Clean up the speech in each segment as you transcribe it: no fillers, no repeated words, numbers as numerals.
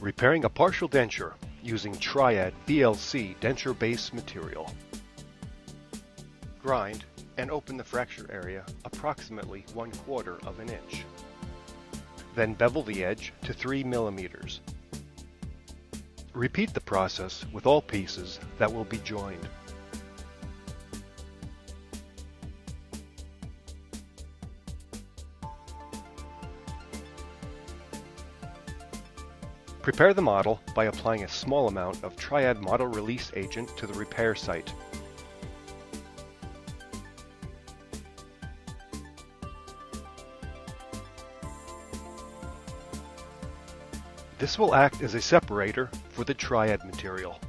Repairing a partial denture using Triad VLC denture base material. Grind and open the fracture area approximately 1/4 of an inch. Then bevel the edge to 3 millimeters. Repeat the process with all pieces that will be joined. Prepare the model by applying a small amount of Triad model release agent to the repair site. This will act as a separator for the Triad material.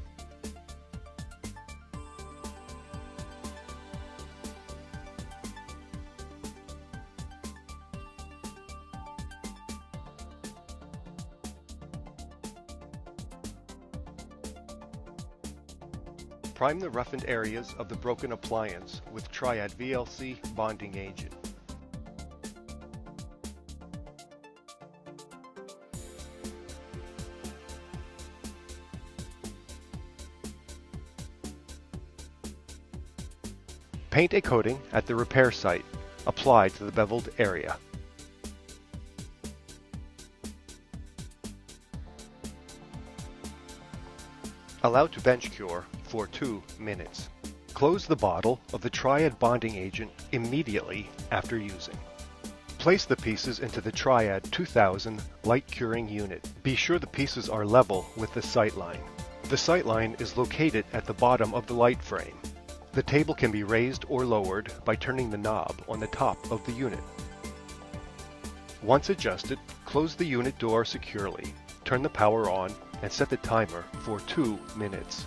Prime the roughened areas of the broken appliance with Triad VLC bonding agent. Paint a coating at the repair site, applied to the beveled area. Allow to bench cure for 2 minutes. Close the bottle of the Triad bonding agent immediately after using. Place the pieces into the Triad 2000 light curing unit. Be sure the pieces are level with the sight line. The sight line is located at the bottom of the light frame. The table can be raised or lowered by turning the knob on the top of the unit. Once adjusted, close the unit door securely. Turn the power on and set the timer for 2 minutes.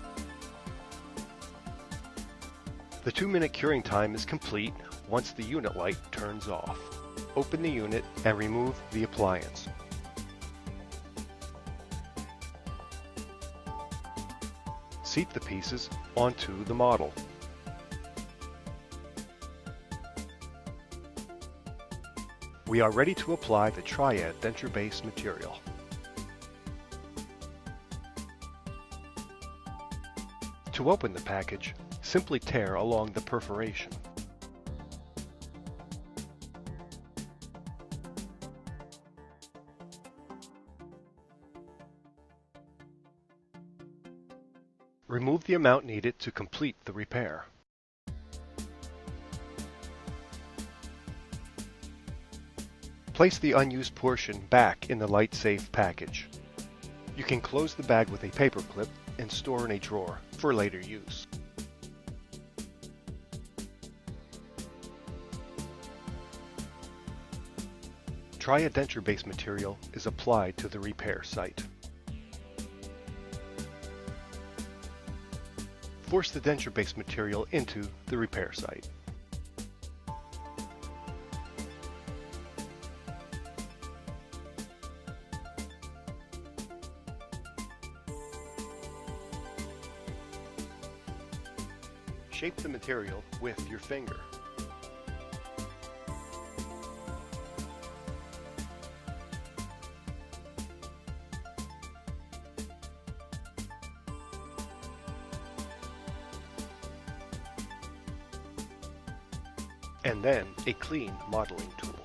The 2-minute curing time is complete once the unit light turns off. Open the unit and remove the appliance. Seat the pieces onto the model. We are ready to apply the Triad denture base material. To open the package, simply tear along the perforation. Remove the amount needed to complete the repair. Place the unused portion back in the light-safe package. You can close the bag with a paper clip and store in a drawer for later use. Triad denture base material is applied to the repair site. Force the denture base material into the repair site. Shape the material with your finger. And then a clean modeling tool.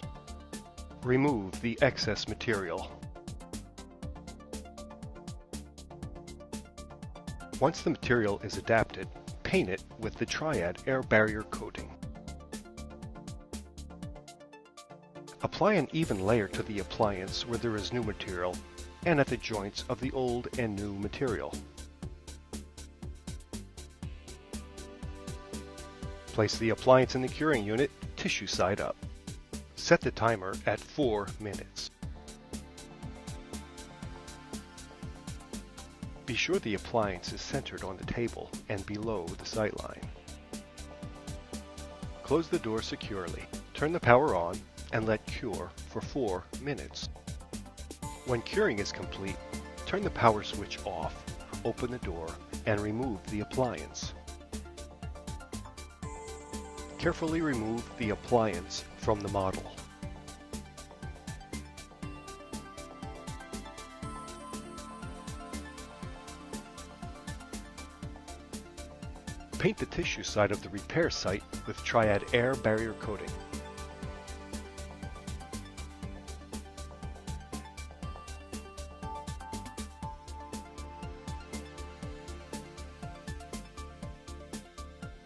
Remove the excess material. Once the material is adapted, paint it with the Triad air barrier coating. Apply an even layer to the appliance where there is new material and at the joints of the old and new material. Place the appliance in the curing unit, tissue side up. Set the timer at 4 minutes. Be sure the appliance is centered on the table and below the sight line. Close the door securely. Turn the power on and let cure for 4 minutes. When curing is complete, turn the power switch off, open the door, and remove the appliance. Carefully remove the appliance from the model. Paint the tissue side of the repair site with Triad air barrier coating.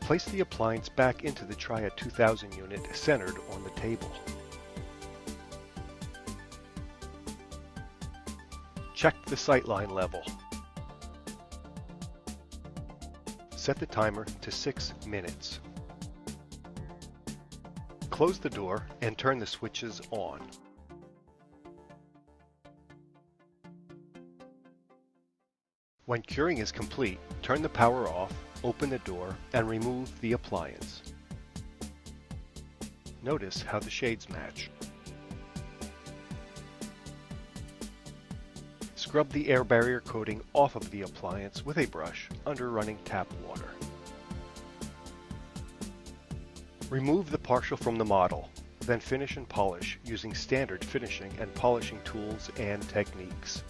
Place the appliance back into the Triad 2000 unit centered on the table. Check the sightline level. Set the timer to 6 minutes. Close the door and turn the switches on. When curing is complete, turn the power off, open the door, and remove the appliance. Notice how the shades match. Scrub the air barrier coating off of the appliance with a brush under running tap water. Remove the partial from the model, then finish and polish using standard finishing and polishing tools and techniques.